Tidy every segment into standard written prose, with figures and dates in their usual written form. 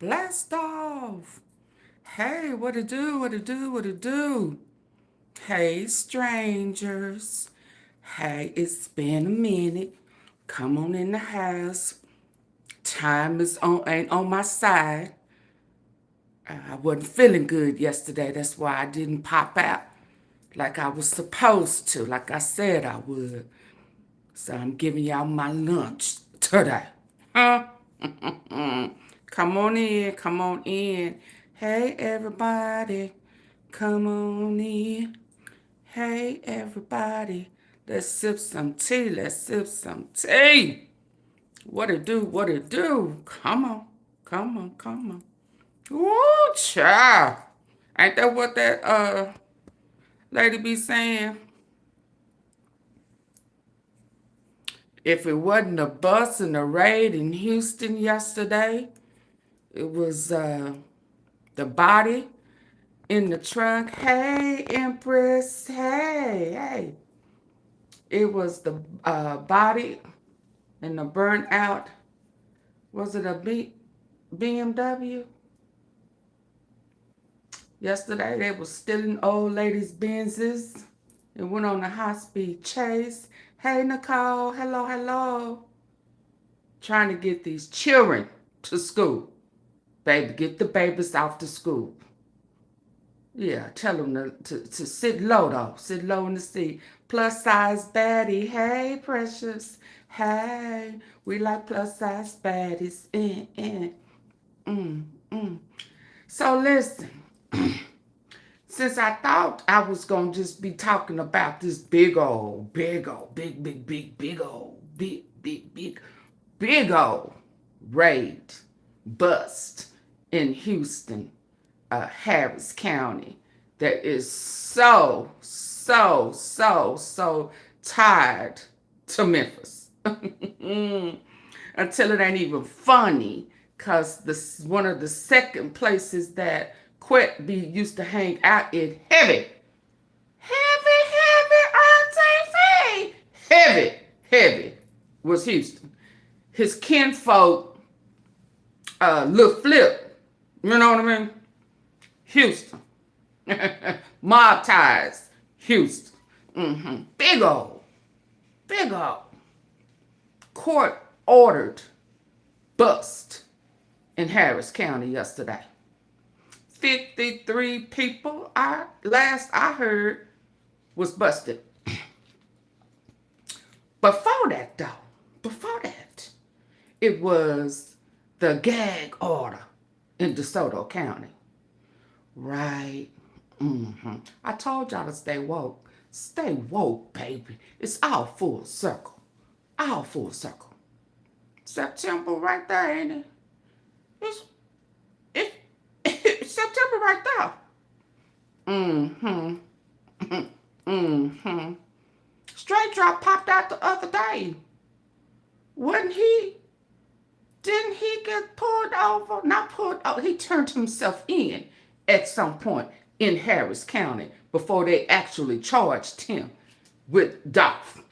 Blast off. Hey, what it do, what it do, what it do? Hey, strangers. Hey, it's been a minute. Come on in the house. Time is ain't on my side. I wasn't feeling good yesterday. That's why I didn't pop out like I was supposed to, like I said I would. So I'm giving y'all my lunch today. Huh? Come on in, come on in. Hey, everybody, come on in. Hey, everybody, let's sip some tea, let's sip some tea. What it do, what it do? Come on, come on, come on. Woo, child. Ain't that what that lady be saying? If it wasn't a bus and a raid in Houston yesterday, it was the body in the trunk. Hey, Empress. Hey, hey. It was the body and the burnt out. Was it a BMW? Yesterday they was stealing old ladies' Benzes. It went on a high-speed chase. Hey, Nicole. Hello, hello. Trying to get these children to school. Baby, get the babies off to school. Yeah, tell them to sit low, though. Sit low in the seat. Plus size baddie. Hey, precious. Hey, we like plus size baddies. So listen, since I thought I was going to just be talking about this big old raid bust in Houston, Harris County, that is so tied to Memphis. Until it ain't even funny, because one of the second places that Quet B used to hang out in heavy, heavy was Houston. His kinfolk, Lil Flip, you know what I mean? Houston. Mob ties, Houston. Big old court ordered bust in Harris County yesterday. 53 people, last I heard, was busted. Before that, it was the gag order in DeSoto County. Right. I told y'all to stay woke. Stay woke, baby. It's all full circle. All full circle. September right there, ain't it? It's September right there. Straight Drop popped out the other day. Didn't he get pulled over? Not pulled over. He turned himself in at some point in Harris County before they actually charged him with DOLPH.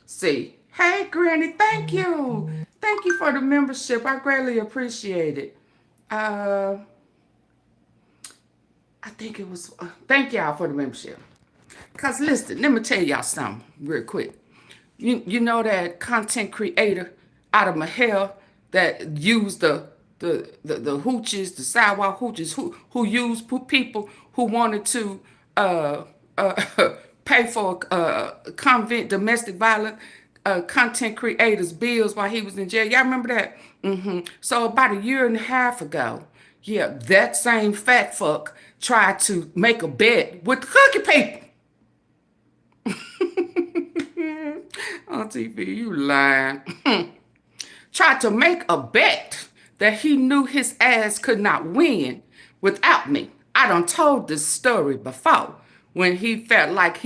See, hey, Granny, thank you. Thank you for the membership. I greatly appreciate it. I think it was, thank y'all for the membership. Because listen, let me tell y'all something real quick. You know that content creator out of Mahel that used the hooches, the sidewalk hooches, who used people who wanted to pay for convict domestic violence content creators' bills while he was in jail. Y'all remember that? So about a year and a half ago, yeah, that same fat fuck tried to make a bet with the cookie people. AunTeaFee, you lying. Tried to make a bet that he knew his ass could not win without me. I done told this story before when he felt like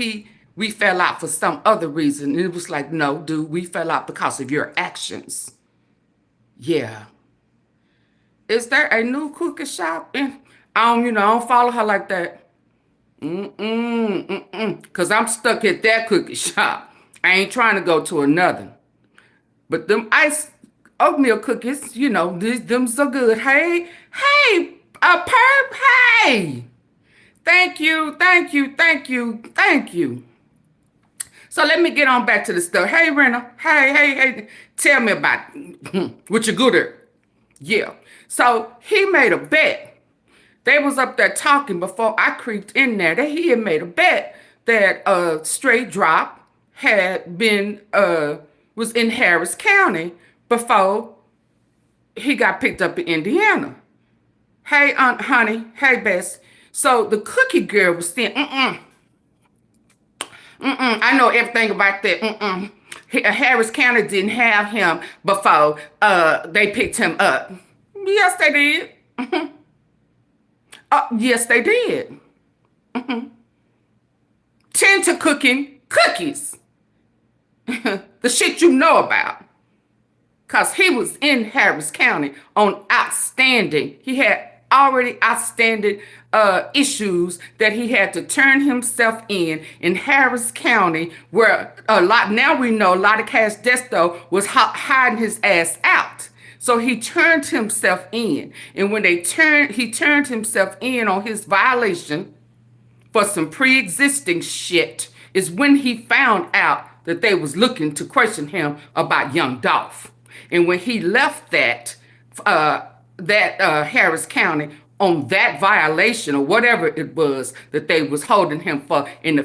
we fell out for some other reason. And it was like, no, dude, we fell out because of your actions. Yeah. Is there a new cookie shop? I don't follow her like that. Because I'm stuck at that cookie shop. I ain't trying to go to another. But them ice oatmeal cookies, you know, them so good. Hey, Perp, hey. Thank you, thank you, thank you, thank you. So let me get on back to the stuff. Hey, Renna. Hey. Tell me about what you good at. Yeah. So he made a bet. They was up there talking before I creeped in there. That he had made a bet that Straight Drop had been was in Harris County before he got picked up in Indiana. Hey, Aunt Honey. Hey, Bess. So the cookie girl was saying, I know everything about that. Harris County didn't have him before they picked him up. Yes, they did. Yes, they did. Tend to cooking cookies. The shit you know about. Because he was in Harris County on outstanding. He had already outstanding issues that he had to turn himself in Harris County, where now we know a lot of Cash Desto was hiding his ass out. So he turned himself in. And when he turned himself in on his violation for some pre-existing shit, is when he found out that they was looking to question him about YOUNGDOLPH. And when he left that Harris County on that violation or whatever it was that they was holding him for, and the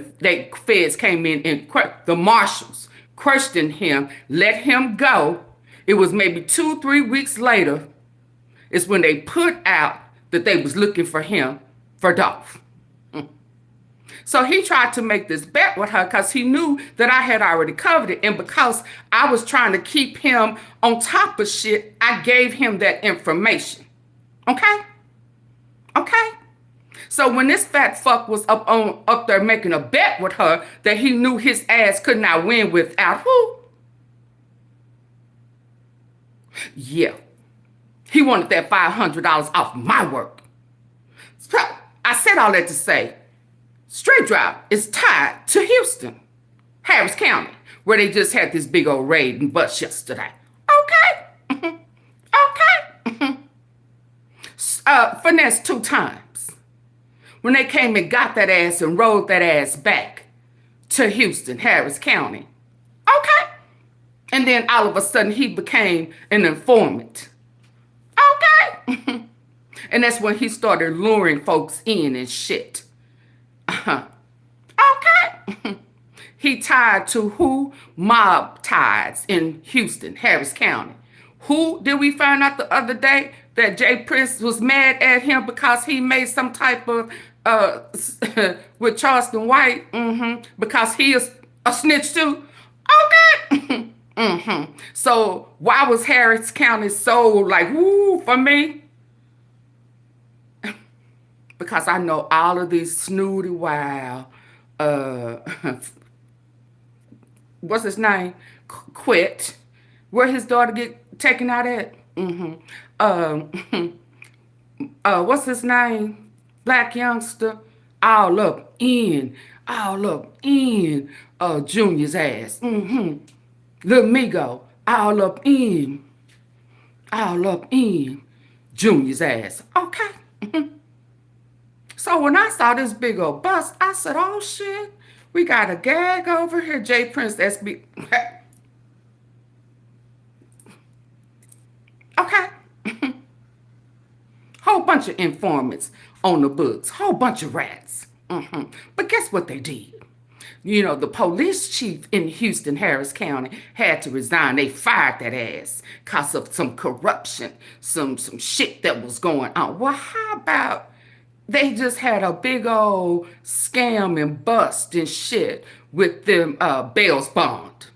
feds came in and the marshals questioned him, let him go. It was maybe 2-3 weeks later is when they put out that they was looking for him for Dolph. So he tried to make this bet with her because he knew that I had already covered it. And because I was trying to keep him on top of shit, I gave him that information. Okay? Okay? So when this fat fuck was up there making a bet with her that he knew his ass could not win without who? Yeah. He wanted that $500 off my work. So I said all that to say, Straight Drop is tied to Houston, Harris County, where they just had this big old raid and bust yesterday. Okay? Okay? Finesse 2 times. When they came and got that ass and rolled that ass back to Houston, Harris County. Okay? And then all of a sudden he became an informant. Okay? And that's when he started luring folks in and shit. Okay. He tied to who? Mob ties in Houston, Harris County. Who did we find out the other day that Jay Prince was mad at him because he made some type of with Charleston White? Because he is a snitch too. Okay. So why was Harris County so like woo for me? Because I know all of these snooty wild, what's his name? Quit. Where his daughter get taken out at? What's his name? Black youngster. All up in Junior's ass. LILMIGO. All up in Junior's ass. Okay. So when I saw this big old bus, I said, oh shit, we got a gag over here. Jay Prince SB. Okay. Whole bunch of informants on the books. Whole bunch of rats. But guess what they did? You know, the police chief in Houston, Harris County had to resign. They fired that ass because of some corruption, some shit that was going on. Well, how about they just had a big old scam and bust and shit with them bail's bond.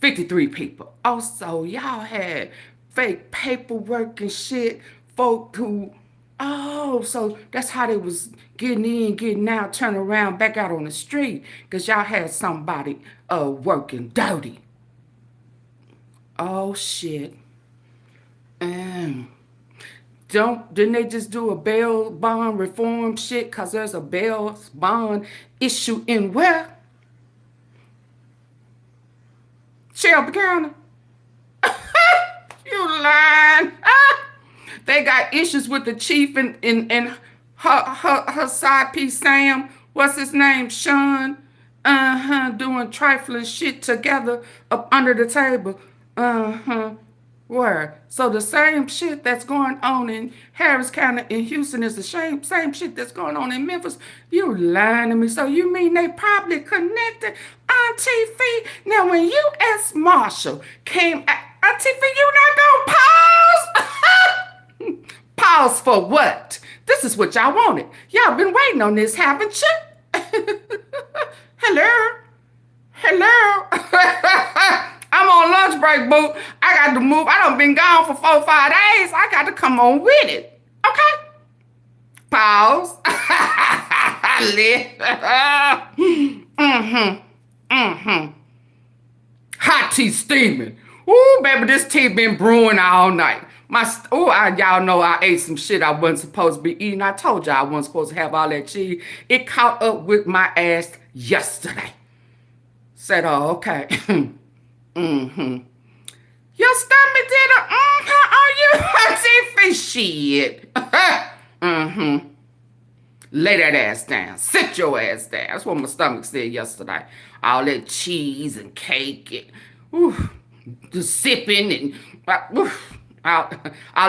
53 people. Also, y'all had fake paperwork and shit. Folk who, so that's how they was getting in, getting out, turning around, back out on the street. Because y'all had somebody working dirty. Oh, shit. Didn't they just do a bail bond reform shit? Because there's a bail bond issue in where? Shelby County. They got issues with the chief and her side piece Sam. What's his name? Sean. Doing trifling shit together up under the table. Word. So the same shit that's going on in Harris County in Houston is the same shit that's going on in Memphis. You lying to me. So you mean they probably connected AunTeaFee? Now when U.S. Marshal came AunTeaFee, you not gonna pause? Pause for what? This is what y'all wanted. Y'all been waiting on this, haven't you? Hello? I'm on lunch break, boo. I got to move. I done been gone for 4 or 5 days. I got to come on with it. Okay? Pause. Hot tea steaming. Ooh, baby, this tea been brewing all night. Y'all know I ate some shit I wasn't supposed to be eating. I told y'all I wasn't supposed to have all that cheese. It caught up with my ass yesterday. Said, oh, okay. Your stomach did a on you. AunTeaFee shit. Lay that ass down. Sit your ass down. That's what my stomach said yesterday. All that cheese and cake and the sipping and all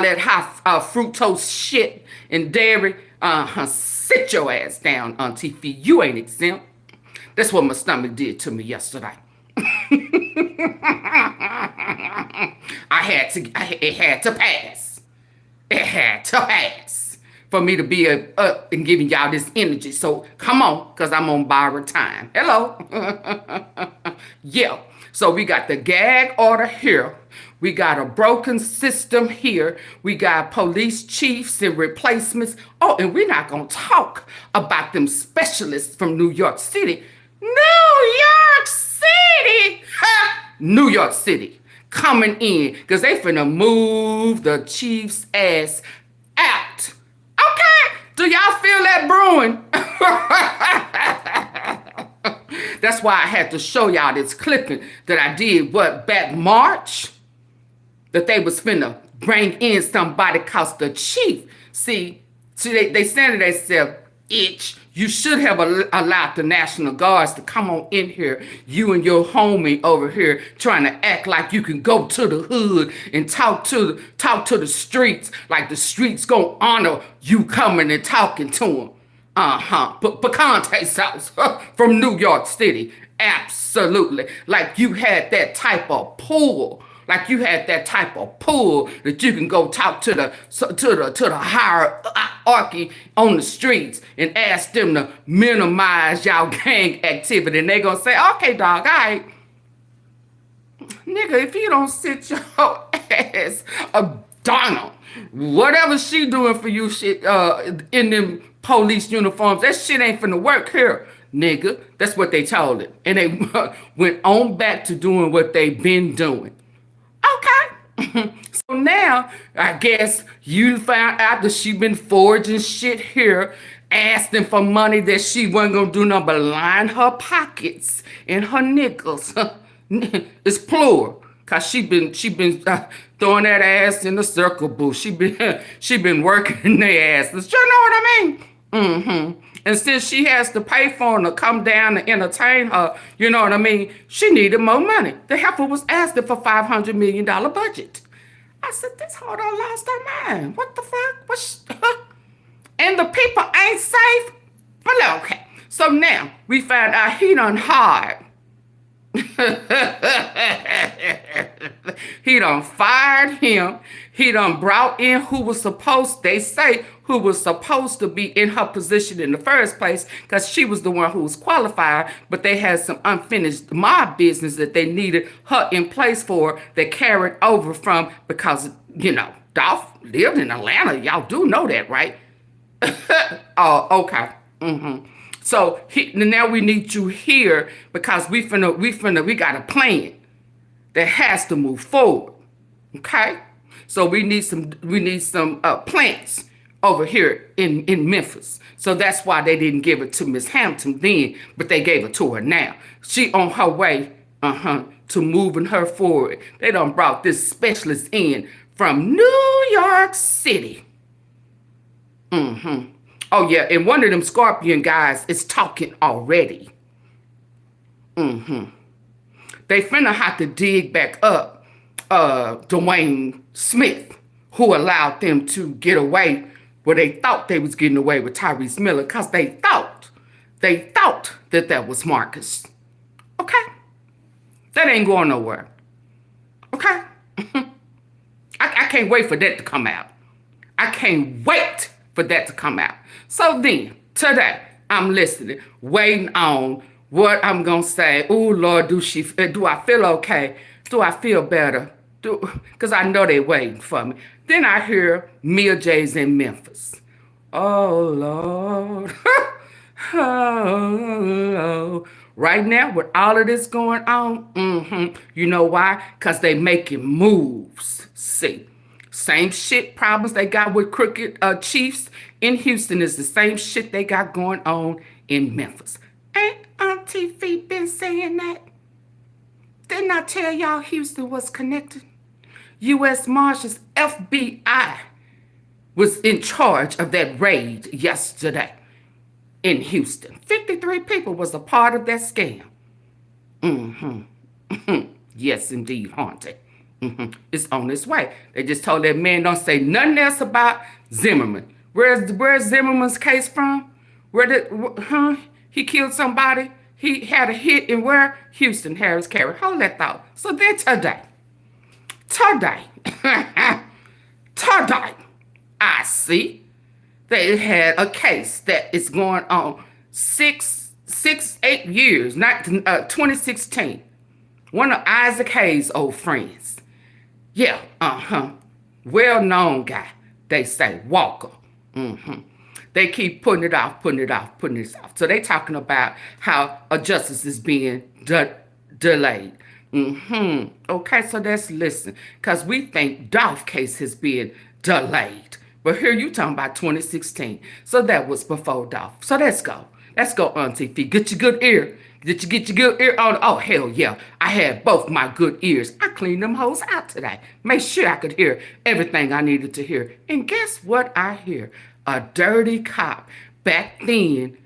that high fructose shit and dairy. Sit your ass down, AunTeaFee. You ain't exempt. That's what my stomach did to me yesterday. It had to pass. It had to pass for me to be up and giving y'all this energy. So come on, because I'm on borrowed time. Hello. Yeah. So we got the gag order here. We got a broken system here. We got police chiefs and replacements. Oh, and we're not going to talk about them specialists from New York City. New York City! New York City coming in because they finna move the chief's ass out. Okay? Do y'all feel that brewing? That's why I had to show y'all this clipping that I did, back March? That they was finna bring in somebody cause the chief. See they said to themselves, itch. You should have allowed the National Guards to come on in here, you and your homie over here trying to act like you can go to the hood and talk to the streets, like the streets gonna honor you coming and talking to them. Picante sauce from New York City. Absolutely. Like you had that type of pull. Like you had that type of pull that you can go talk to the hierarchy on the streets and ask them to minimize y'all gang activity. And they gonna say, okay, dog, all right. Nigga, if you don't sit your ass Donald, whatever she doing for you shit in them police uniforms, that shit ain't finna work here, nigga. That's what they told it. And they went on back to doing what they been doing. Okay. So now, I guess you found out that she been forging shit here, asking for money that she wasn't gonna do nothing but line her pockets and her nickels. It's plural, cause she been throwing that ass in the circle, boo. She been working their asses. You know what I mean? And since she has to pay for them to come down and entertain her, you know what I mean? She needed more money. The heifer was asking for $500 million budget. I said, this hoe done lost her mind. What the fuck? And the people ain't safe? Well, okay. So now we found out he done hired. He done fired him. He done brought in who was supposed to be in her position in the first place, because she was the one who was qualified, but they had some unfinished mob business that they needed her in place for that carried over from, because, you know, Dolph lived in Atlanta. Y'all do know that, right? Oh, okay. So now we need you here because we got a plan that has to move forward. Okay? So we need some plants over here in Memphis. So that's why they didn't give it to Miss Hampton then, but they gave it to her now. She on her way to moving her forward. They done brought this specialist in from New York City. Oh, yeah, and one of them Scorpion guys is talking already. They finna have to dig back up Dwayne Smith, who allowed them to get away where they thought they was getting away with Tyrese Miller, because they thought that that was Marcus. Okay? That ain't going nowhere. Okay? I can't wait for that to come out. I can't wait for that to come out. So then, today, I'm listening, waiting on what I'm going to say. Oh, Lord, do I feel okay? Do I feel better? Because I know they're waiting for me. Then I hear Mia J's in Memphis. Oh, Lord. Oh, right now, with all of this going on, you know why? Because they making moves. See, same shit problems they got with crooked chiefs in Houston is the same shit they got going on in Memphis. Ain't AunTeaFee been saying that? Didn't I tell y'all Houston was connected? U.S. Marshals, FBI, was in charge of that raid yesterday in Houston. 53 people was a part of that scam. Yes, indeed, haunted. It's on its way. They just told that man don't say nothing else about Zimmerman. Where's Zimmerman's case from? He killed somebody. He had a hit in where? Houston, Harris County. Hold that thought. So then today, I see they had a case that is going on 8 years, 2016. One of Isaac Hayes' old friends. Yeah, well-known guy, they say, Walker. They keep putting it off. So they talking about how a justice is being delayed. Okay, so let's listen. Because we think Dolph case has been delayed. But here you talking about 2016. So that was before Dolph. So let's go. Let's go, AunTeaFee. Get your good ear. Did you get your good ear on? Oh, hell yeah. I had both my good ears. I cleaned them hoes out today. Made sure I could hear everything I needed to hear. And guess what I hear? A dirty cop. Back then,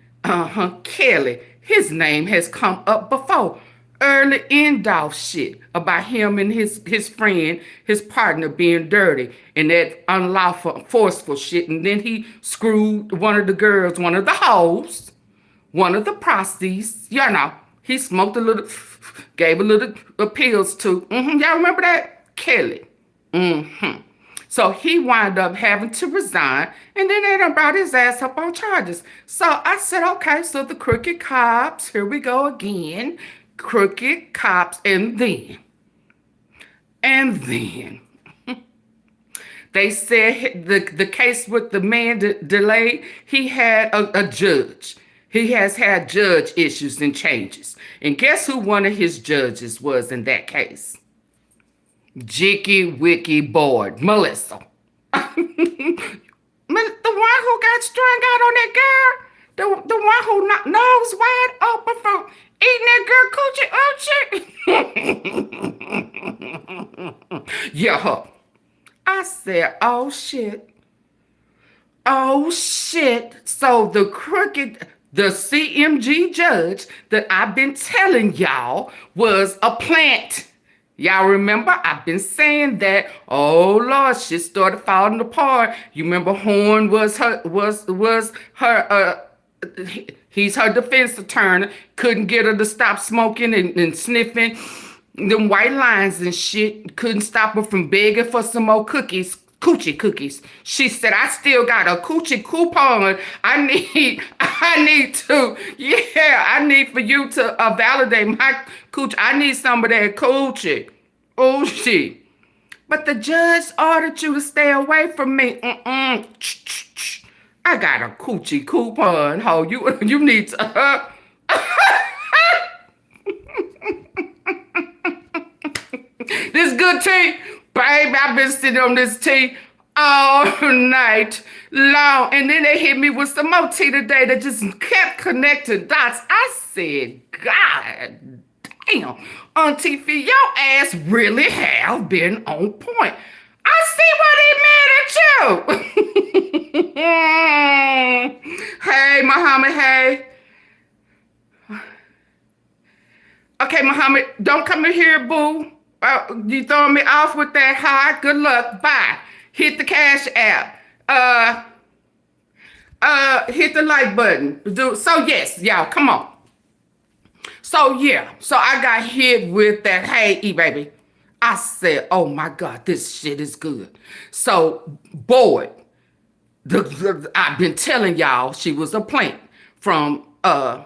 Kelly, his name has come up before. Early in Dolph shit about him and his friend, his partner being dirty and that unlawful, forceful shit. And then he screwed one of the girls, one of the hoes, one of the prostitutes. You know, he smoked a little, gave a little pills to. Y'all remember that? Kelly. So he wound up having to resign, and then they done brought his ass up on charges. So I said, okay, so the crooked cops, here we go again. Crooked cops, and then they said the case with the man delayed, he had a judge. He has had judge issues and changes. And guess who one of his judges was in that case? Jicky Wicky Board, Melissa. The one who got strung out on that girl, the one who nose wide open from eating that girl coochie. Yeah. I said, oh shit. Oh shit. So the CMG judge that I've been telling y'all was a plant. Y'all remember? I've been saying that. Oh Lord, shit started falling apart. You remember Horn was her he's her defense attorney. Couldn't get her to stop smoking and sniffing them white lines and shit. Couldn't stop her from begging for some more cookies. Coochie cookies. She said, I still got a coochie coupon. I need for you to validate my coochie. I need some of that coochie. Oh, shit. But the judge ordered you to stay away from me. I got a coochie coupon, ho. You need to... This good tea. Baby, I've been sitting on this tea all night long. And then they hit me with some more tea today that just kept connecting dots. I said, God damn, AunTeaFee, your ass really have been on point. I see why they mad at you. Hey, Muhammad, hey. Okay, Muhammad, don't come in here, boo. You throwing me off with that high? Good luck. Bye. Hit the cash app. Hit the like button. So yes, y'all, come on. So yeah, so I got hit with that, hey, E-baby. I said, oh my God, this shit is good. So, boy, I've been telling y'all she was a plant from, for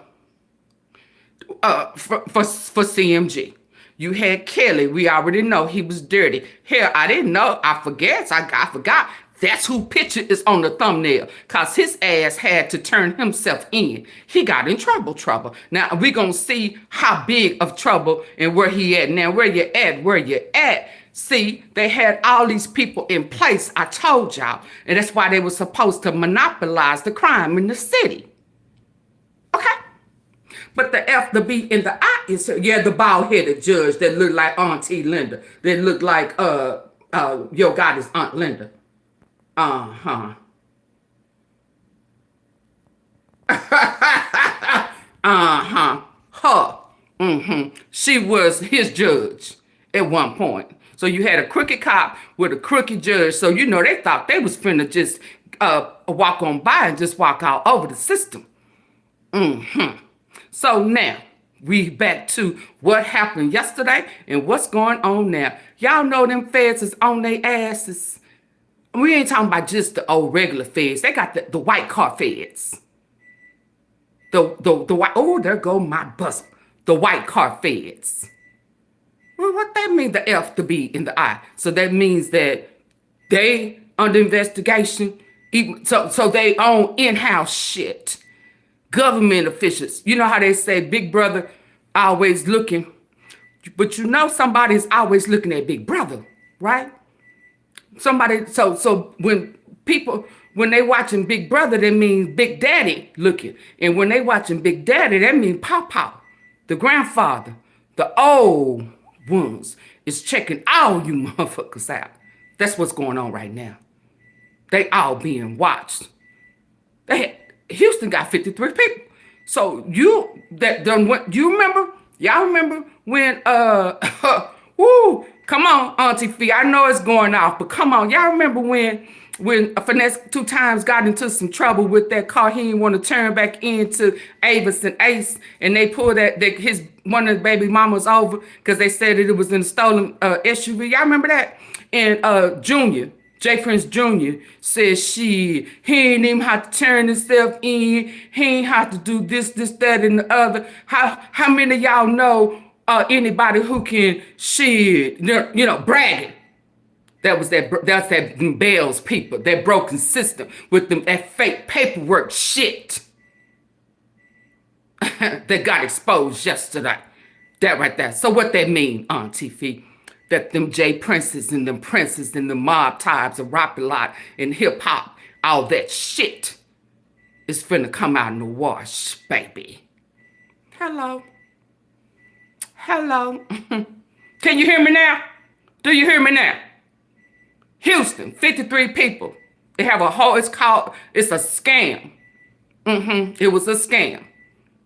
CMG. You had Kelly. We already know he was dirty. Hell, I didn't know. I forgot. That's who picture is on the thumbnail. Because his ass had to turn himself in. He got in trouble. Now, we going to see how big of trouble and where he at. Now, where you at? See, they had all these people in place. I told y'all. And that's why they were supposed to monopolize the crime in the city. Okay? But the F, the B, and the I is, yeah, the bald-headed judge that looked like Auntie Linda. That looked like, Yo Gotti's Aunt Linda. Uh-huh. Uh-huh. Her. Mm-hmm. She was his judge at one point. So you had a crooked cop with a crooked judge. So, you know, they thought they was finna just walk on by and just walk all over the system. Mm-hmm. So now, we back to what happened yesterday and what's going on now. Y'all know them feds is on their asses. We ain't talking about just the old regular feds. They got the white car feds. The white, oh, there go my buzzer. The white car feds. Well, what that mean, the F, the B, and the I? So that means that they under investigation. Even, so they own in-house shit. Government officials. You know how they say Big Brother always looking. But you know somebody's always looking at Big Brother, right? Somebody, so when they watching Big Brother, that means Big Daddy looking. And when they watching Big Daddy, that means Papa, the grandfather, the old ones is checking all you motherfuckers out. That's what's going on right now. They all being watched. Houston got 53 people. So you remember? Y'all remember when woo, come on, AunTeaFee. I know it's going off, but come on. Y'all remember when Finesse 2 times got into some trouble with that car? He didn't want to turn back into Avis and Ace, and they pulled one of the baby mamas over because they said that it was in a stolen SUV. Y'all remember that? And Junior, J. Prince Jr. says he ain't even have to turn himself in. He ain't have to do this, that, and the other. How many of y'all know anybody who can bragging? That's that Bell's people, that broken system with that fake paperwork shit that got exposed yesterday. That right there. So what that mean, AunTeaFee? That them J Princes and them Princes and the mob types of rap a lot and hip hop, all that shit is finna come out in the wash, baby. Hello. Can you hear me now? Do you hear me now? Houston, 53 people. They have it's a scam. It was a scam.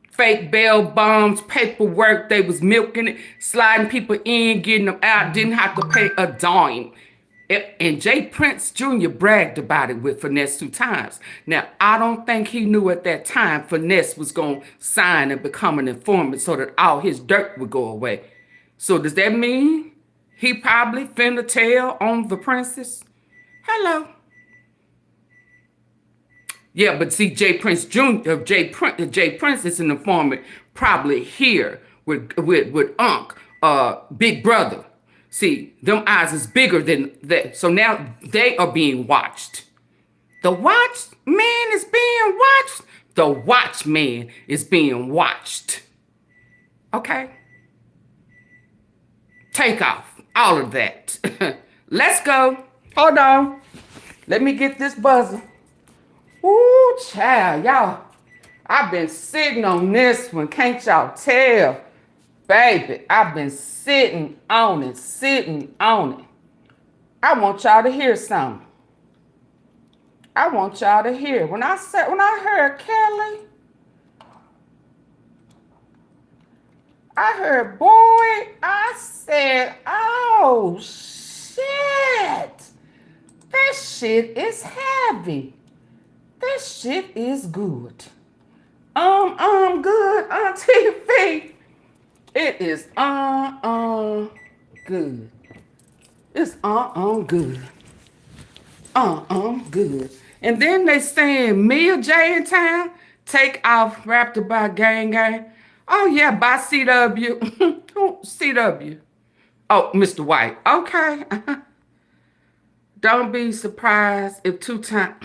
Fake bail bonds, paperwork, they was milking it, sliding people in, getting them out, didn't have to pay a dime. And J. Prince Jr. bragged about it with Finesse 2 times. Now, I don't think he knew at that time Finesse was going to sign and become an informant so that all his dirt would go away. So does that mean he probably finna tell on the princess? Hello. Yeah, but see, J. Prince Jr., J. Prince is an informant probably here with Big Brother. See, them eyes is bigger than that. So now they are being watched. The watchman is being watched. The watchman is being watched. Okay? Take off. All of that. Let's go. Hold on. Let me get this buzzer. Ooh, child, y'all. I've been sitting on this one. Can't y'all tell? Baby, I've been sitting on it, sitting on it. I want y'all to hear something. I want y'all to hear. When I heard Kelly, I heard, boy, I said, oh, shit. That shit is heavy. That shit is good. Good, AunTeaFee. It is, good. It's, good. Good. And then they saying Mia J in town, take off, wrapped about gang gang. Oh, yeah, by CW. CW. Oh, Mr. White. Okay. Don't be surprised if 2 times.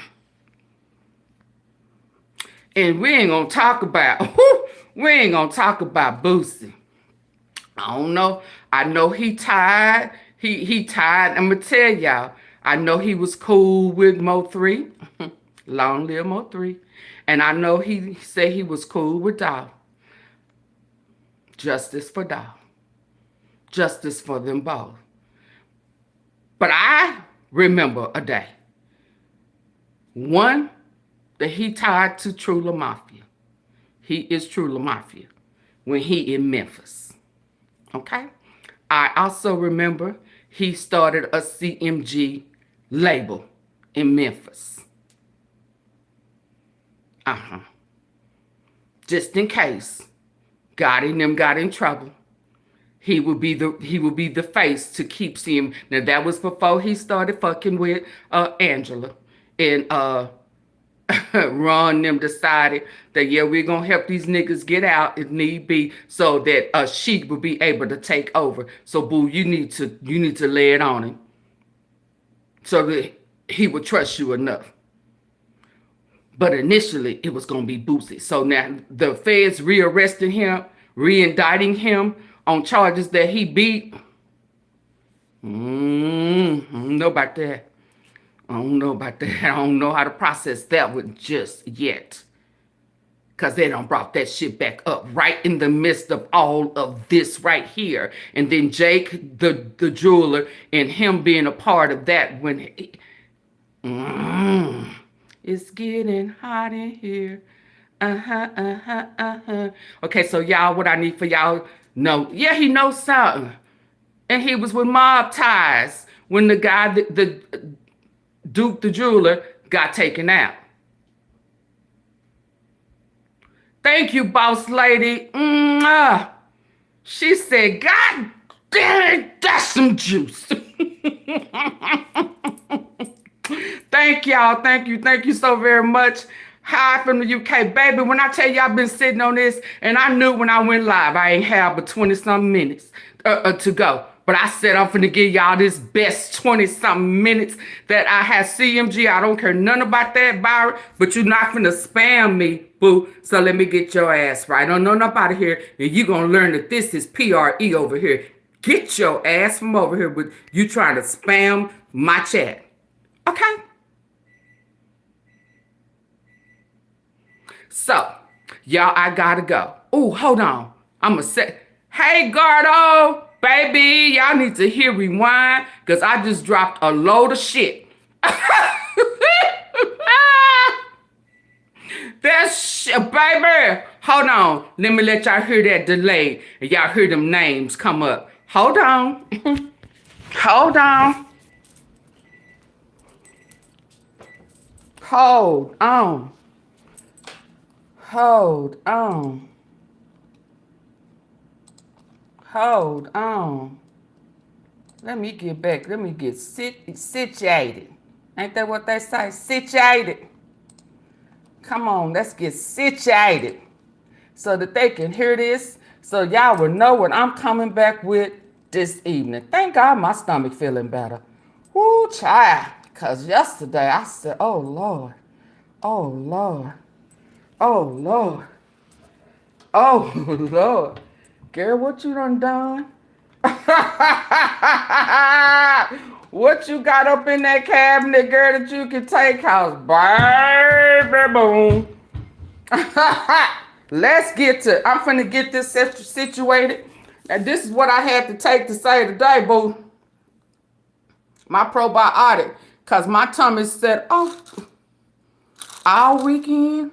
And we ain't gonna talk about Boosie. I don't know. I know he tired. He tired. I'm gonna tell y'all. I know he was cool with Mo3. Long live Mo3. And I know he said he was cool with Doll. Justice for Doll. Justice for them both. But I remember a day. One, that he tied to True La Mafia. He is True La Mafia when he in Memphis. Okay? I also remember he started a CMG label in Memphis. Just in case God and them got in trouble, he would be the face to keep seeing. Now that was before he started fucking with Angela, and Ron them decided that yeah, we're gonna help these niggas get out if need be, so that she would be able to take over. So boo, you need to lay it on him, so that he would trust you enough. But initially, it was going to be Boosie. So now the feds rearresting him, re-indicting him on charges that he beat. I don't know about that. I don't know about that. I don't know how to process that one just yet. Because they done brought that shit back up right in the midst of all of this right here. And then Jake, the jeweler, and him being a part of that when he, it's getting hot in here. Okay, so y'all, what I need for y'all know, yeah, he knows something. And he was with mob ties when the guy, the Duke, the jeweler, got taken out. Thank you, boss lady. She said, God damn it, that's some juice. Thank y'all. Thank you so very much. Hi from the UK. Baby, when I tell you I've been sitting on this, and I knew when I went live, I ain't have but 20-something minutes to go. But I said I'm finna give y'all this best 20-something minutes that I have CMG. I don't care nothing about that, Byron, but you're not finna spam me, boo. So let me get your ass right. I don't know nothing out of here, and you gonna learn that this is PRE over here. Get your ass from over here with you trying to spam my chat. Okay? So, y'all, I gotta go. Oh, hold on. I'm gonna say, hey, Gardo, baby, y'all need to hear rewind, because I just dropped a load of shit. That's baby. Hold on. Let me let y'all hear that delay, and y'all hear them names come up. Hold on. Hold on. Hold on. Hold on. Hold on. Let me get back. Let me get situated. Ain't that what they say? Situated. Come on, let's get situated so that they can hear this, so y'all will know what I'm coming back with this evening. Thank God my stomach feeling better. Woo, child. Because yesterday I said, oh, Lord. Oh, Lord. Oh, Lord. Oh, Lord. Girl, what you done? What you got up in that cabinet, girl, that you can take house? Baby, boom. Let's get to, I'm finna get this situated. And this is what I had to take to say today, boo. My probiotic. Because my tummy said, oh, all weekend.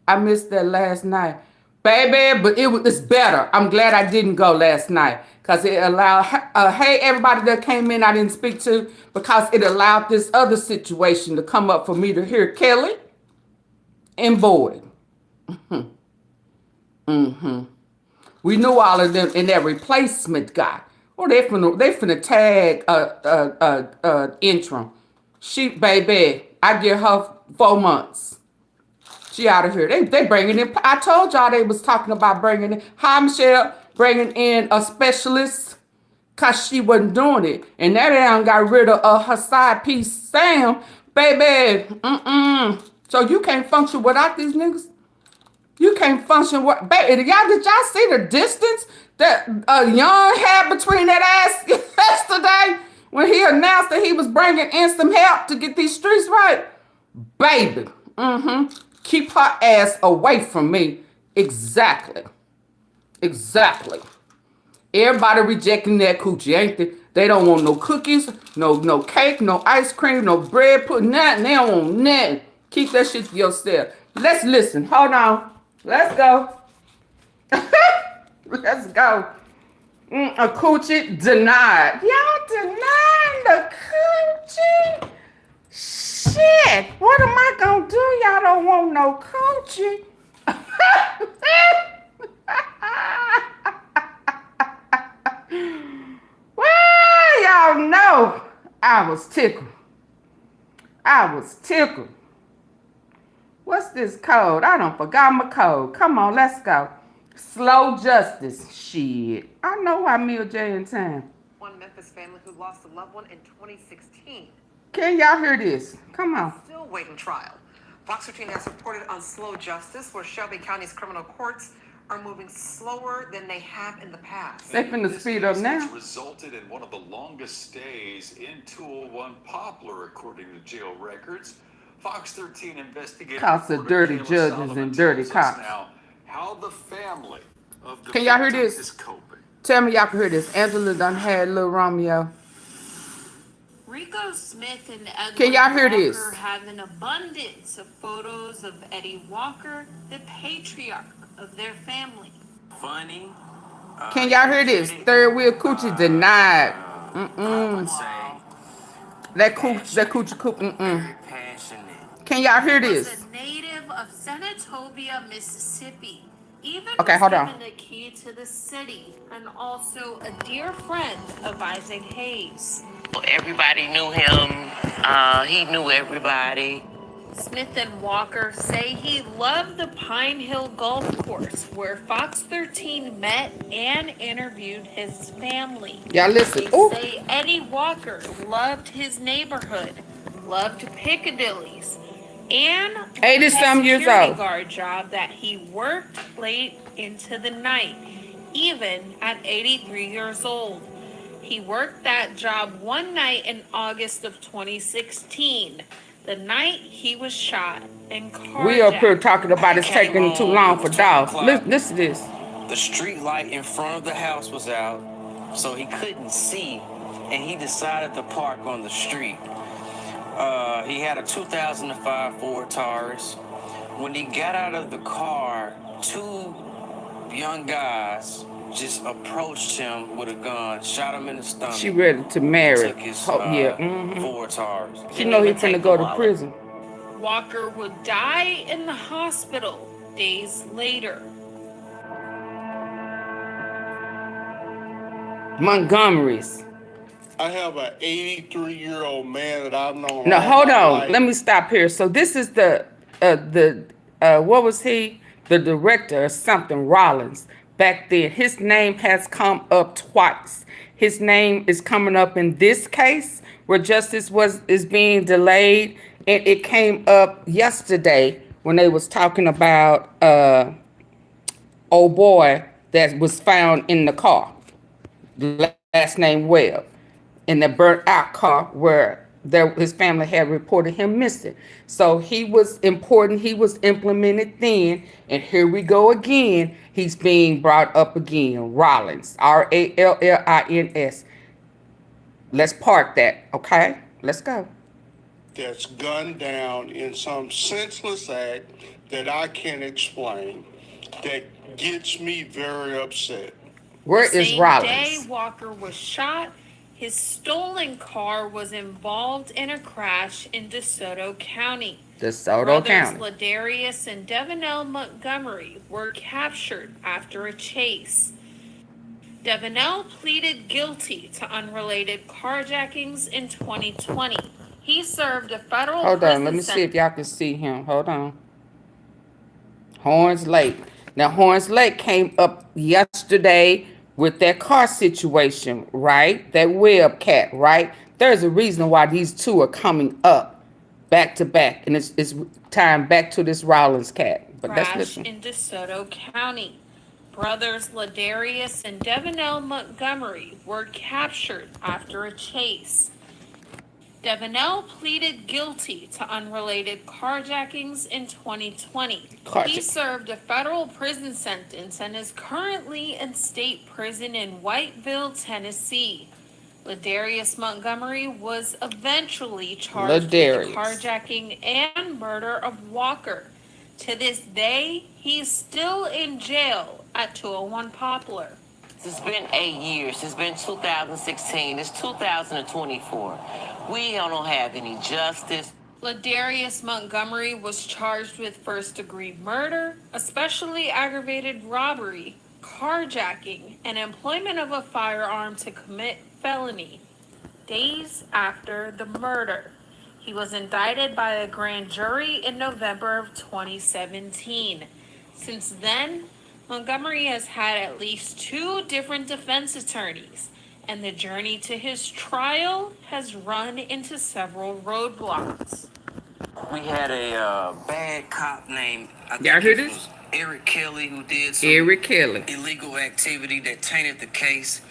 I missed that last night. Baby, but it's better. I'm glad I didn't go last night. Because it allowed, hey, everybody that came in I didn't speak to. Because it allowed this other situation to come up for me to hear Kelly and Boyd. We knew all of them in that replacement guy. Oh, they finna tag interim. She, baby, I give her 4 months. She out of here. They bringing in, I told y'all they was talking about bringing in, hi Michelle, bringing in a specialist because she wasn't doing it. And that down got rid of her side piece, Sam. Baby, So you can't function without these niggas? You can't function with, baby, did y'all see the distance that Young had between that ass yesterday when he announced that he was bringing in some help to get these streets right? Baby, keep her ass away from me. Exactly. Everybody rejecting that coochie, ain't they? They don't want no cookies, no cake, no ice cream, no bread, put nothing. They don't want nothing. Keep that shit to yourself. Let's listen. Hold on. Let's go. Let's go. A coochie denied. Y'all denying the coochie? Shit. What am I gonna do? Y'all don't want no coochie. Well, y'all know I was tickled. What's this code? I done forgot my code. Come on, let's go. Slow justice. Shit. I know why Mia J in town. One Memphis family who lost a loved one in 2016. Can y'all hear this? Come on. Still waiting trial. Fox 13 has reported on slow justice, where Shelby County's criminal courts are moving slower than they have in the past. They finna speed up now. Which resulted in one of the longest stays in 201 Poplar, according to jail records. Fox 13 investigated cops of dirty judges and dirty cops. Now, how the family of the can y'all hear this? Is coping. Tell me y'all can hear this. Angela done had little Romeo. Rico Smith and Edward can y'all hear Walker this? have an abundance of photos of Eddie Walker, the patriarch of their family. Funny. Can y'all hear this? Third wheel coochie denied. I would say that coochie coop. very passionate. Can y'all hear He was this? a native of Senatobia, Mississippi. Even Okay, hold on. given the key to the city, and also a dear friend of Isaac Hayes. Everybody knew him. He knew everybody. Smith and Walker say he loved the Pine Hill Golf Course, where Fox 13 met and interviewed his family. Y'all listen. They Ooh. say Eddie Walker loved his neighborhood, loved Piccadilly's, and 80-some years security old. guard job that he worked late into the night, even at 83 years old. He worked that job one night in August of 2016, the night he was shot and carjacked. We up here talking about it's taking too long for dogs. Listen to this. The street light in front of the house was out, so he couldn't see, and he decided to park on the street. He had a 2005 Ford Taurus. When he got out of the car, two young guys just approached him with a gun, shot him in the stomach. She ready to marry. Took his Ford Taurus. She know he's finna go to prison. Walker would die in the hospital days later. Montgomery's. I have an 83-year-old man that I've known. Now hold on. Life. Let me stop here. So this is the what was he? The director or something, Rollins. Back then, his name has come up twice. His name is coming up in this case where justice is being delayed, and it came up yesterday when they was talking about old boy that was found in the car, the last name Webb, in the burnt out car where that his family had reported him missing. So he was important. He was implemented then. And here we go again. He's being brought up again. Rollins. Rallins. Let's park that. Okay? Let's go. that's gunned down in some senseless act that I can't explain that gets me very upset. Where The is same Rollins? day Walker was shot, his stolen car was involved in a crash in DeSoto County. DeSoto Brothers County. Ladarius and Devanell Montgomery were captured after a chase. Devanell pleaded guilty to unrelated carjackings in 2020. He served a federal Hold prison on. Let me see sentence. if y'all can see him. Hold on. Horns Lake. Now, Horns Lake came up yesterday with that car situation, right? That Webb cat, right? There's a reason why these two are coming up back to back. And it's time back to this Rollins cat. But let's Crash listen. in DeSoto County. Brothers Ladarius and Devanell Montgomery were captured after a chase. Devanell pleaded guilty to unrelated carjackings in 2020. He served a federal prison sentence and is currently in state prison in Whiteville, Tennessee. Ladarius Montgomery was eventually charged with the carjacking and murder of Walker. To this day, he's still in jail at 201 Poplar. It's been 8 years. It's been 2016. It's 2024. We don't have any justice. Ladarius Montgomery was charged with first-degree murder, especially aggravated robbery, carjacking, and employment of a firearm to commit felony. Days after the murder, he was indicted by a grand jury in November of 2017. Since then, Montgomery has had at least 2 different defense attorneys, and the journey to his trial has run into several roadblocks. We had a bad cop named, I Y'all think hear it this? was Eric Kelly, who did some Eric Kelly. illegal activity that tainted the case.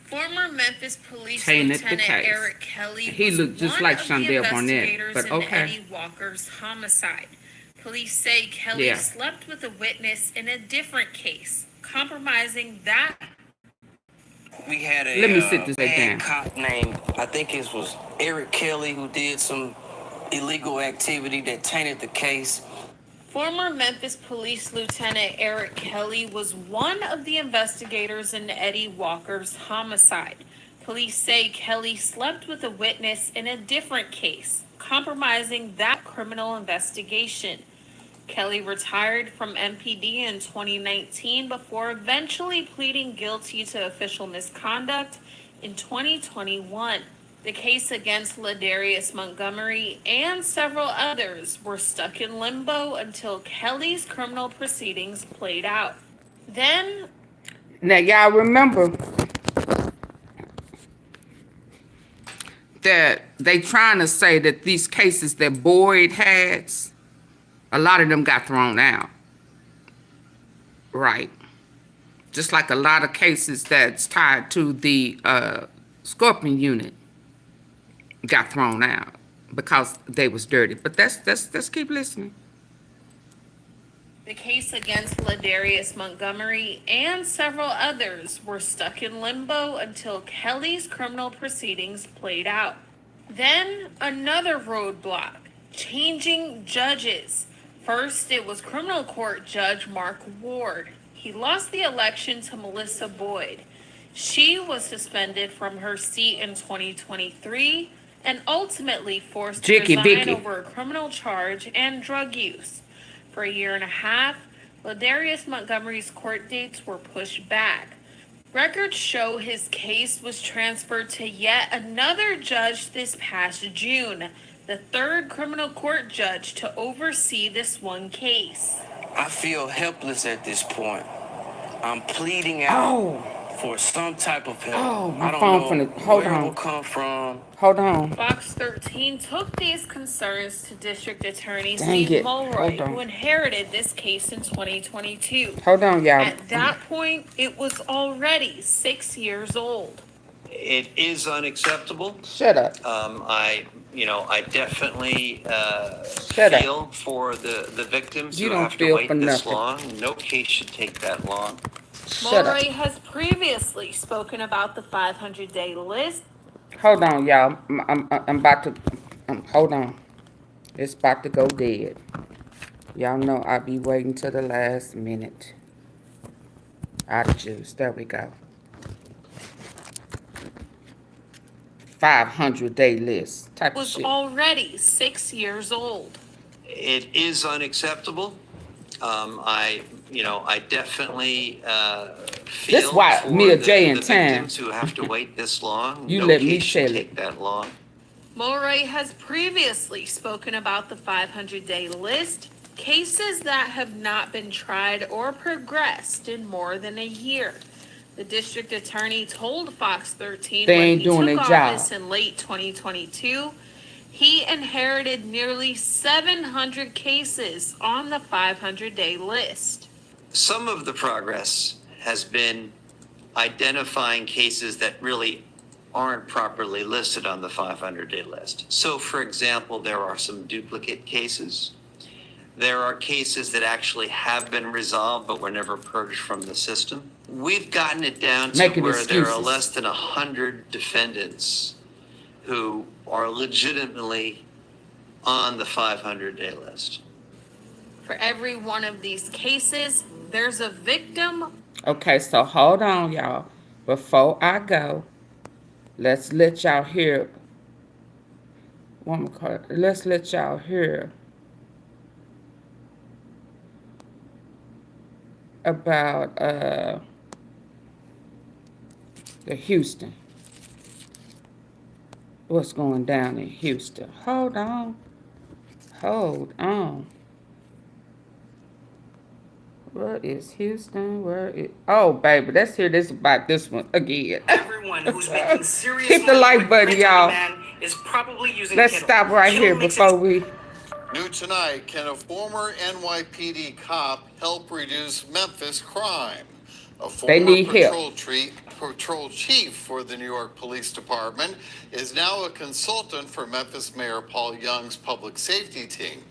Former Memphis Police Tainted the Lieutenant case. Eric Kelly He was looked just one like of the Shondell Barnett, investigators but in okay. Eddie Walker's homicide. Police say Kelly Yeah. slept with a witness in a different case, compromising that. We had a Let me sit this bad down. cop named, I think it was Eric Kelly, who did some illegal activity that tainted the case. Former Memphis Police Lieutenant Eric Kelly was one of the investigators in Eddie Walker's homicide. Police say Kelly slept with a witness in a different case, compromising that criminal investigation. Kelly retired from MPD in 2019 before eventually pleading guilty to official misconduct in 2021. The case against Ladarius Montgomery and several others were stuck in limbo until Kelly's criminal proceedings played out. Then, Now, y'all remember that they trying to say that these cases that Boyd has, a lot of them got thrown out. Right. Just like a lot of cases that's tied to the Scorpion unit got thrown out because they was dirty. But let's keep listening. the case against Ladarius Montgomery and several others were stuck in limbo until Kelly's criminal proceedings played out. Then another roadblock, changing judges. First, it was criminal court judge Mark Ward. He lost the election to Melissa Boyd. She was suspended from her seat in 2023 and ultimately forced to resign over a criminal charge and drug use. For a year and a half, Ladarius Montgomery's court dates were pushed back. Records show his case was transferred to yet another judge this past June, the third criminal court judge to oversee this one case. I feel helpless at this point. I'm pleading out for some type of help. I don't know where it will come from. Hold on. Fox 13 took these concerns to District Attorney Steve Mulroy, who inherited this case in 2022. Hold on, y'all. At that point, it was already 6 years old. It is unacceptable. Shut up. I definitely Shut up. feel for the victims You who don't have to feel wait for this nothing. long. No case should take that long. Shut up. Mulray has previously spoken about the 500-day list. Hold on, y'all. I'm about to. Hold on. It's about to go dead. Y'all know I be waiting till the last minute. Out of juice. There we go. 500-day list type of Was shit. already 6 years old. It is unacceptable. I definitely This feel why for Mia the J in victims time. who have to wait this long. You No let me case should tell it. take that long. Mulray has previously spoken about the 500-day list, cases that have not been tried or progressed in more than a year. The district attorney told Fox 13 They when ain't he doing took their office job. in late 2022, he inherited nearly 700 cases on the 500-day list. Some of the progress has been identifying cases that really aren't properly listed on the 500-day list. So, for example, there are some duplicate cases. There are cases that actually have been resolved but were never purged from the system. We've gotten it down to Making where there are excuses. less than 100 defendants who are legitimately on the 500-day list. For every one of these cases, there's a victim. Okay, so hold on, y'all. Before I go, let's let y'all hear. Let's let y'all hear about the Houston. What's going down in Houston? Hold on. Hold on. Where is Houston? Where is... Oh, baby, let's hear this about this one again. Everyone who's making serious Hit the money like with button, print y'all. on demand is probably using Let's Kindle. stop right Kindle here makes before we... New tonight, can a former NYPD cop help reduce Memphis crime? A They former need help. patrol chief for the New York Police Department is now a consultant for Memphis Mayor Paul Young's public safety team.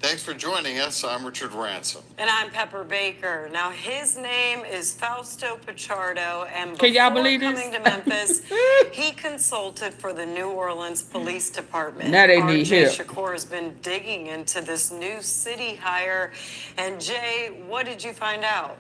Thanks for joining us. I'm Richard Ransom. And I'm Pepper Baker. Now, his name is Fausto Pichardo, and Can y'all before believe this? coming to Memphis, he consulted for the New Orleans Police Department. Now they need RJ help. Shakur has been digging into this new city hire. And Jay, what did you find out?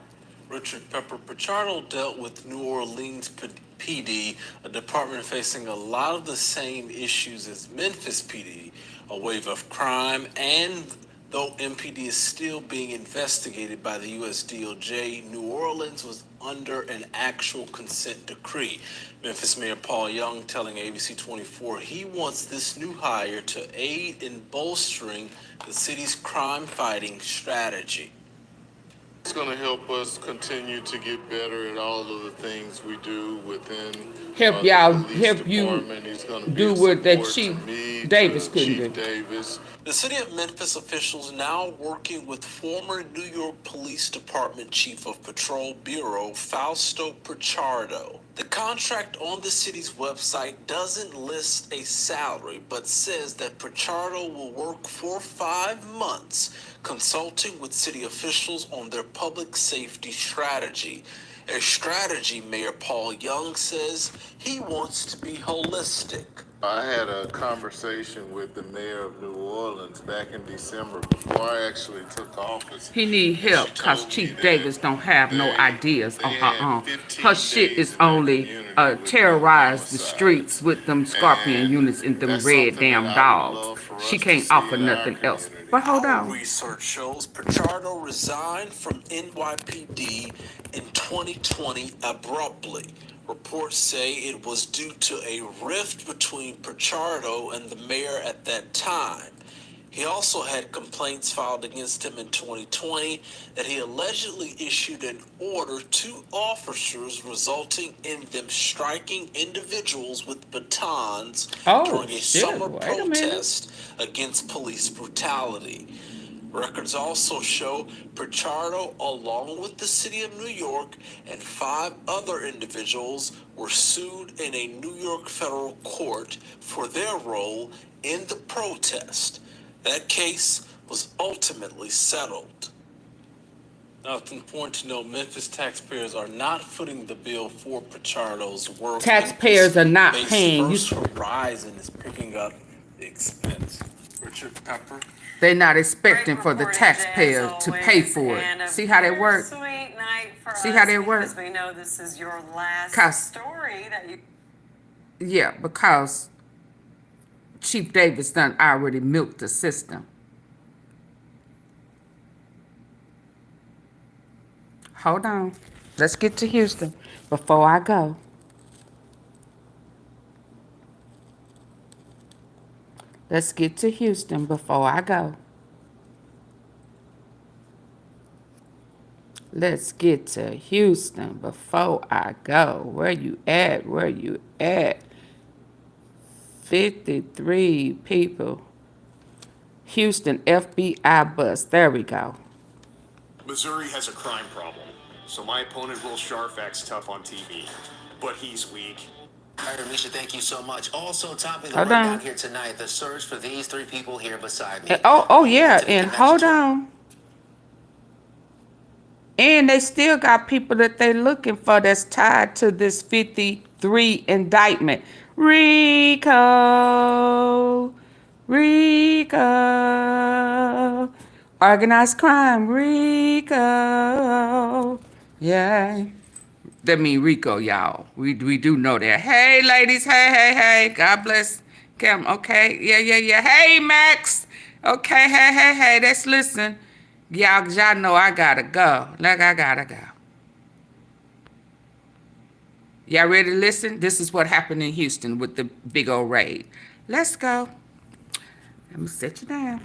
Richard, Pepper Pichardo dealt with New Orleans PD, a department facing a lot of the same issues as Memphis PD, a wave of crime, and though MPD is still being investigated by the U.S. DOJ, New Orleans was under an actual consent decree. Memphis Mayor Paul Young telling ABC 24 he wants this new hire to aid in bolstering the city's crime-fighting strategy. It's going to help us continue to get better at all of the things we do within Help the y'all, police help you department. He's gonna be do a what that support Chief to me, Davis to couldn't Chief do. Davis. The city of Memphis officials now working with former New York Police Department Chief of Patrol Bureau, Fausto Pichardo. The contract on the city's website doesn't list a salary, but says that Pichardo will work for 5 months, consulting with city officials on their public safety strategy. A strategy Mayor Paul Young says he wants to be holistic. I had a conversation with the mayor of New Orleans back in December before I actually took office. He need help because Chief Davis don't have no ideas on her own. Her shit is only terrorize the streets with them scorpion units and them red damn dogs. She can't offer nothing else. But hold Our on. research shows Pichardo resigned from NYPD in 2020 abruptly. Reports say it was due to a rift between Pichardo and the mayor at that time. He also had complaints filed against him in 2020 that he allegedly issued an order to officers, resulting in them striking individuals with batons during a summer protest against police brutality. Records also show Pichardo, along with the city of New York and 5 other individuals, were sued in a New York federal court for their role in the protest. That case was ultimately settled. Now, it's important to know Memphis taxpayers are not footing the bill for Pichardo's work. Taxpayers are not paying. First Horizon is picking up the expense. Richard Pepper. They're not expecting for the Great reporting, taxpayer Jay, as to pay always, for and it. a See how they work? bittersweet night for See us how they work? because we know this is your last 'Cause- story that you. Yeah, because Chief Davis done already milked the system. Hold on. Let's get to Houston before I go. Let's get to Houston before I go. Let's get to Houston before I go. Where you at? Where you at? 53 people. Houston FBI bus. There we go. Missouri has a crime problem, so my opponent Will Scharf acts tough on TV, but he's weak. All right, Misha, thank you so much. Also, topping the Hold rundown on. here tonight, the search for these 3 people here beside me. And, oh yeah, and hold on. And they still got people that they looking for that's tied to this 53 indictment. Rico. Organized crime, Rico. Yeah. That mean Rico, y'all. We do know that. Hey, ladies. Hey. God bless Kim. Okay. Yeah. Hey, Max. Okay. Hey. Let's listen. Y'all know I gotta go. Like I gotta go. Y'all ready to listen? This is what happened in Houston with the big old raid. Let's go. Let me sit you down.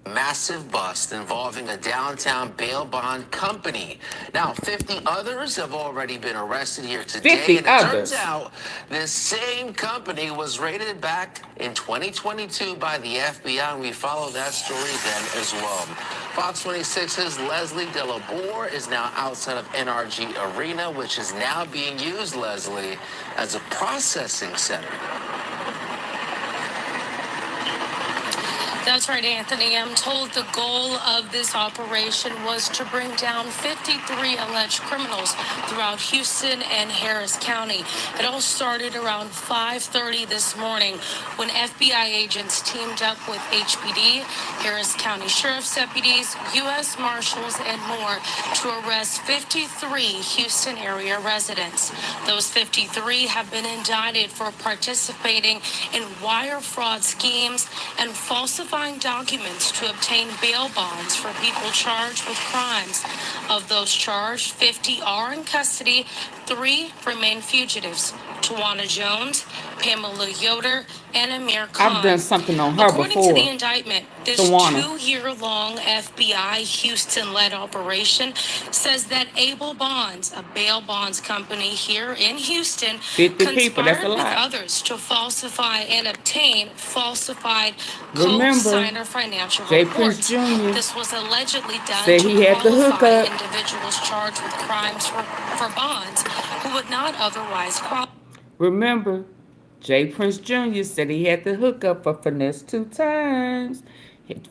Massive bust involving a downtown bail bond company. Now, 50 others have already been arrested here today. 50 and it others. turns out this same company was raided back in 2022 by the FBI, and we followed that story then as well. Fox 26's Leslie Delabore is now outside of NRG Arena, which is now being used, Leslie, as a processing center. That's right, Anthony. I'm told the goal of this operation was to bring down 53 alleged criminals throughout Houston and Harris County. It all started around 5:30 this morning when FBI agents teamed up with HPD, Harris County Sheriff's deputies, U.S. Marshals, and more to arrest 53 Houston area residents. Those 53 have been indicted for participating in wire fraud schemes and falsifying documents to obtain bail bonds for people charged with crimes. Of those charged, 50 are in custody, 3 remain fugitives. Tawana Jones, Pamela Yoder, and Amir Khan. I've done something on her According before. to the indictment, this Tawana. 2-year-long FBI Houston-led operation says that Able Bonds, a bail bonds company here in Houston, 50 people, that's a conspired with lot. others to falsify and obtain falsified Remember, co-signer financial J. reports. Prince Jr. This was allegedly done said to he had the qualify hookup. individuals charged with crimes for bonds who would not otherwise qualify. Remember, J. Prince Jr. said he had the hookup for Finesse 2 times.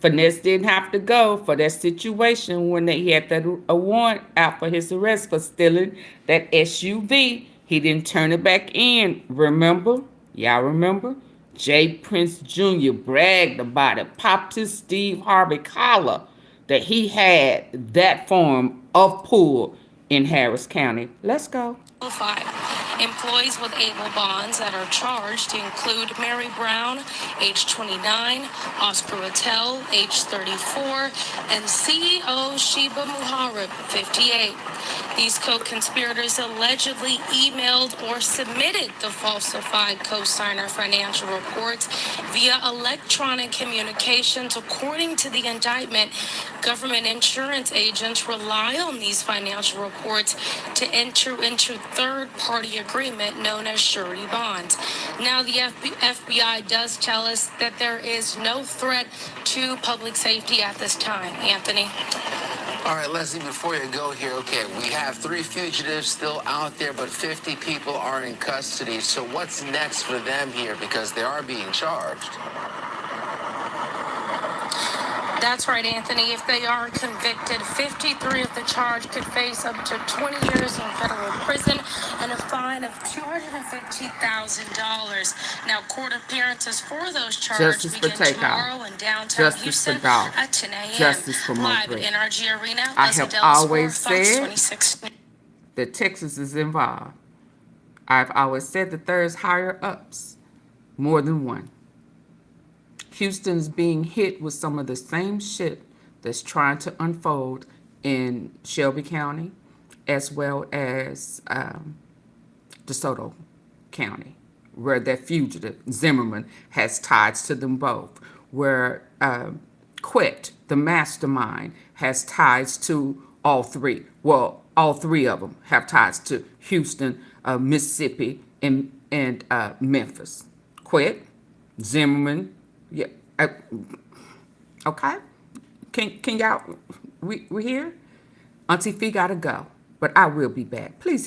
Finesse didn't have to go for that situation when he had a warrant out for his arrest for stealing that SUV. He didn't turn it back in. Remember? Y'all remember? J. Prince Jr. bragged about it, popped his Steve Harvey collar that he had that form of pool in Harris County. Let's go. Employees with Able Bonds that are charged include Mary Brown, age 29, Oscar Rattel, age 34, and CEO Sheba Muharib, 58. These co-conspirators allegedly emailed or submitted the falsified co-signer financial reports via electronic communications. According to the indictment, government insurance agents rely on these financial reports to enter into third-party agreement known as surety bonds. Now, the FBI does tell us that there is no threat to public safety at this time. Anthony? All right, Leslie, before you go here, okay, we have 3 fugitives still out there, but 50 people are in custody. So what's next for them here? Because they are being charged. That's right, Anthony. If they are convicted, 53 of the charge could face up to 20 years in federal prison and a fine of $250,000. Now, court appearances for those charges Justice for begin Takeoff. tomorrow in downtown Justice Houston for Golf. at 10 a.m. Justice for Live at Montgomery. NRG Arena, I Leslie have Dellismore, always Fox said 26. that Texas is involved. I've always said that there's higher ups, more than one. Houston's being hit with some of the same shit that's trying to unfold in Shelby County, as well as DeSoto County, where that fugitive, Zimmerman, has ties to them both, where Quet, the mastermind, has ties to all three. Well, all 3 of them have ties to Houston, Mississippi, and Memphis. Quet, Zimmerman, yeah, okay. Can y'all, we here? AunTeaFee gotta go, but I will be back. Please hit